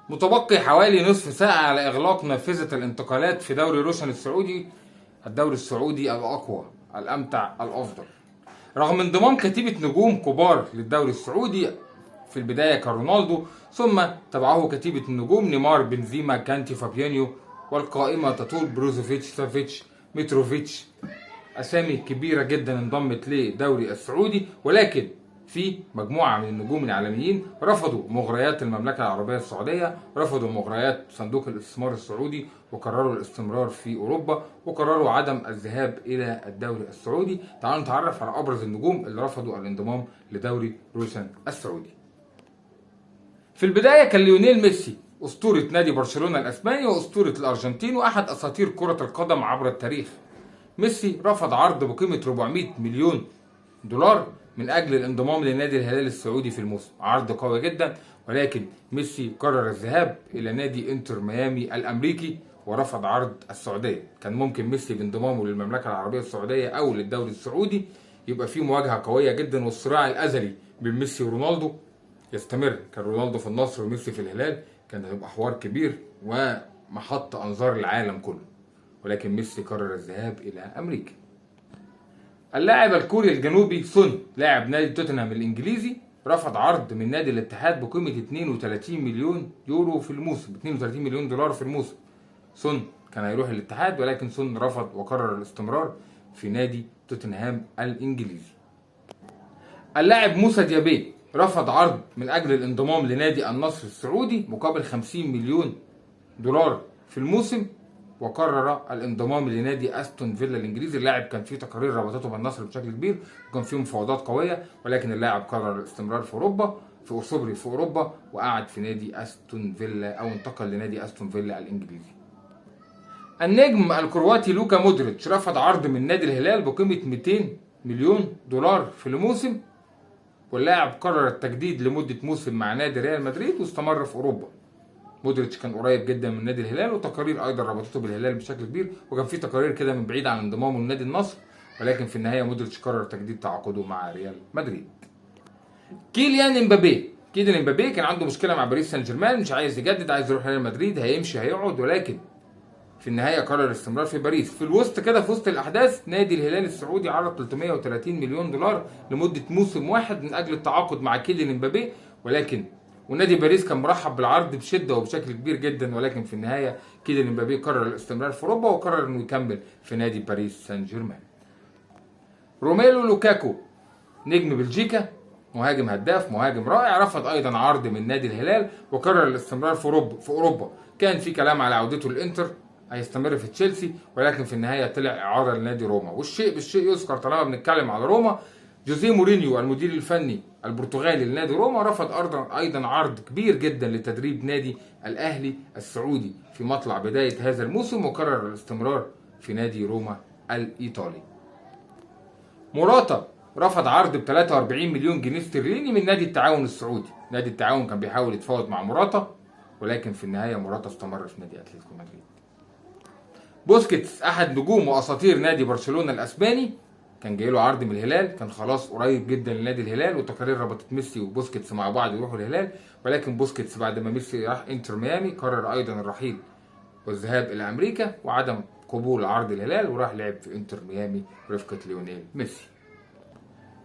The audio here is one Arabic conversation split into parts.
متبقي حوالي نصف ساعة على إغلاق نافذة الانتقالات في دوري روشن السعودي، الدوري السعودي الأقوى الأمتع الأفضل. رغم انضمام كتيبة نجوم كبار للدوري السعودي، في البداية كان رونالدو، ثم تبعه كتيبة النجوم نيمار، بنزيما، كانتي، فابيانيو، والقائمة تطول بروزوفيتش، سافيتش، متروفيتش. أسامي كبيرة جدا انضمت للدوري السعودي، ولكن في مجموعة من النجوم العالميين رفضوا مغريات المملكة العربية السعودية، رفضوا مغريات صندوق الاستثمار السعودي، وقرروا الاستمرار في أوروبا، وقرروا عدم الذهاب إلى الدوري السعودي. تعالوا نتعرف على أبرز النجوم اللي رفضوا الانضمام لدوري روشن السعودي. في البداية كان ليونيل ميسي، أسطورة نادي برشلونة الأسباني وأسطورة الأرجنتين وأحد أساطير كرة القدم عبر التاريخ. ميسي رفض عرض بقيمة 400 مليون دولار من أجل الانضمام لنادي الهلال السعودي في الموسم، عرض قوي جدا، ولكن ميسي قرر الذهاب إلى نادي انتر ميامي الأمريكي ورفض عرض السعودية. كان ممكن ميسي بانضمامه للمملكة العربية السعودية أو للدوري السعودي يبقى في مواجهة قوية جدا، والصراع الأزلي بين ميسي ورونالدو يستمر. كان رونالدو في النصر وميسي في الهلال، كان هيبقى حوار كبير ومحط أنظار العالم كله، ولكن ميسي قرر الذهاب إلى أمريكا. اللاعب الكوري الجنوبي سون، لاعب نادي توتنهام الإنجليزي، رفض عرض من نادي الاتحاد بقيمة 32 مليون يورو في الموسم، 32 مليون دولار في الموسم. سون كان هيروح الاتحاد، ولكن سون رفض وقرر الاستمرار في نادي توتنهام الإنجليزي. اللاعب موسى ديابي رفض عرض من أجل الانضمام لنادي النصر السعودي مقابل 50 مليون دولار في الموسم، وقرر الانضمام لنادي استون فيلا الانجليزي. اللاعب كان فيه تقارير ربطته بالنصر بشكل كبير، وكان فيه مفاوضات قويه، ولكن اللاعب قرر الاستمرار في اوروبا، في اوروبا، وقعد في نادي استون فيلا، او انتقل لنادي استون فيلا الانجليزي. النجم الكرواتي لوكا مودريتش رفض عرض من نادي الهلال بقيمه 200 مليون دولار في الموسم، واللاعب قرر التجديد لمده موسم مع نادي ريال مدريد واستمر في اوروبا. مودريتش كان قريب جدا من نادي الهلال، وتقارير ايضا ربطته بالهلال بشكل كبير، وكان في تقارير كده من بعيد عن انضمامه لنادي النصر، ولكن في النهايه مودريتش قرر تجديد تعاقده مع ريال مدريد. كيليان امبابي كان عنده مشكله مع باريس سان جيرمان، مش عايز يجدد، عايز يروح ريال مدريد، هيمشي هيقعد، ولكن في النهايه قرر الاستمرار في باريس. في الوسط كده، في وسط الاحداث، نادي الهلال السعودي عرض 330 مليون دولار لمده موسم واحد من اجل التعاقد مع كيليان امبابي، ونادي باريس كان مرحب بالعرض بشده وبشكل كبير جدا، ولكن في النهايه كيليان امبابي قرر الاستمرار في اوروبا، وقرر انه يكمل في نادي باريس سان جيرمان. روميلو لوكاكو، نجم بلجيكا، مهاجم هداف، مهاجم رائع، رفض ايضا عرض من نادي الهلال وقرر الاستمرار في اوروبا. كان في كلام على عودته الانتر، هيستمر في تشيلسي، ولكن في النهايه طلع اعاره لنادي روما. والشيء بالشيء يذكر طالما بنتكلم على روما، جوزيه مورينيو المدير الفني البرتغالي لنادي روما رفض ايضا عرض كبير جدا لتدريب نادي الاهلي السعودي في مطلع بدايه هذا الموسم، وقرر الاستمرار في نادي روما الايطالي. موراتا رفض عرض ب 43 مليون جنيه استرليني من نادي التعاون السعودي. نادي التعاون كان بيحاول يتفاوض مع موراتا، ولكن في النهايه موراتا استمر في نادي اتلتيكو مدريد. بوسكيتس، احد نجوم واساطير نادي برشلونه الاسباني، كان جاي له عرض من الهلال، كان خلاص قريب جدا لنادي الهلال، وتقارير ربطت ميسي وبوسكيتس مع بعض يروحوا الهلال، ولكن بوسكيتس بعد ما ميسي راح انتر ميامي قرر ايضا الرحيل والذهاب الى امريكا وعدم قبول عرض الهلال، وراح لعب في انتر ميامي برفقه ليونيل ميسي.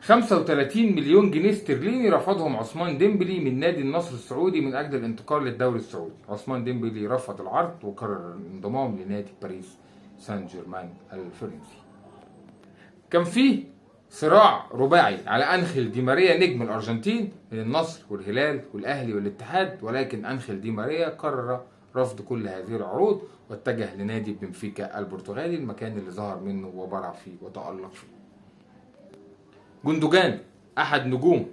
35 مليون جنيه استرليني رفضهم عثمان ديمبلي من نادي النصر السعودي من اجل الانتقال للدوري السعودي. عثمان ديمبلي رفض العرض وقرر الانضمام لنادي باريس سان جيرمان الفرنسي. كان فيه صراع رباعي على أنخيل دي ماريا نجم الأرجنتين من النصر والهلال والأهلي والاتحاد، ولكن أنخيل دي ماريا قرر رفض كل هذه العروض واتجه لنادي بنفيكا البرتغالي، المكان اللي ظهر منه وبرع فيه وتألق فيه. جوندوجان، أحد نجوم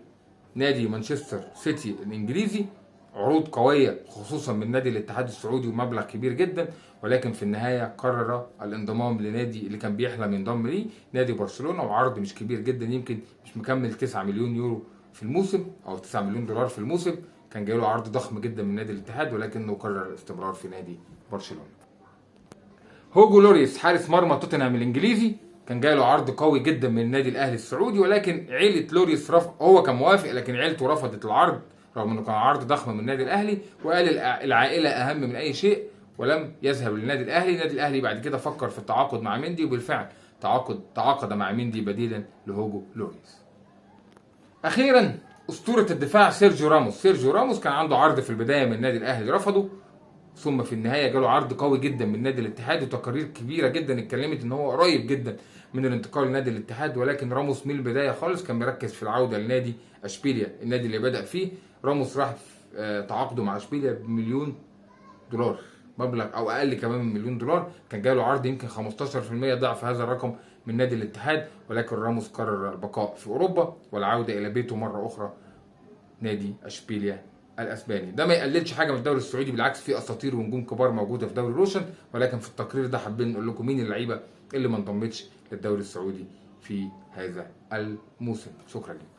نادي مانشستر سيتي الإنجليزي، عروض قوية خصوصا من نادي الاتحاد السعودي ومبلغ كبير جدا، ولكن في النهاية قرر الانضمام لنادي اللي كان بيحلم ينضم ليه، نادي برشلونة، وعرض مش كبير جدا، يمكن مش مكمل 9 مليون يورو في الموسم او 9 مليون دولار في الموسم. كان جاي له عرض ضخم جدا من نادي الاتحاد، ولكنه قرر الاستمرار في نادي برشلونة. هوجو لوريس، حارس مرمى توتنهام الانجليزي، كان جاي له عرض قوي جدا من النادي الاهلي السعودي، ولكن عيلة لوريس هو كان موافق، لكن عيلته رفضت العرض رغم انه كان عرض ضخم من النادي الاهلي، وقال العائله اهم من اي شيء، ولم يذهب للنادي الاهلي. النادي الاهلي بعد كده فكر في التعاقد مع مندي، وبالفعل تعاقد مع مندي بديلا لهوجو لوريس. اخيرا اسطوره الدفاع سيرجيو راموس. سيرجيو راموس كان عنده عرض في البدايه من النادي الاهلي رفضه، ثم في النهايه جاله عرض قوي جدا من نادي الاتحاد، وتقارير كبيره جدا اتكلمت ان هو قريب جدا من الانتقال لنادي الاتحاد. ولكن راموس من البدايه خالص كان مركز في العوده لنادي اشبيليا، النادي اللي بدأ فيه. راموس راح تعاقده مع اشبيليا بمليون دولار، مبلغ او اقل كمان من مليون دولار. كان جاله عرض يمكن 15% ضعف هذا الرقم من نادي الاتحاد، ولكن راموس قرر البقاء في اوروبا والعوده الى بيته مره اخرى، نادي اشبيليا الاسباني. ده ما يقللش حاجه من الدوري السعودي، بالعكس في اساطير ونجوم كبار موجوده في دوري روشن. ولكن في التقرير ده حابين نقول لكم مين اللعيبه اللي ما انضمتش للدوري السعودي في هذا الموسم. شكرا لكم.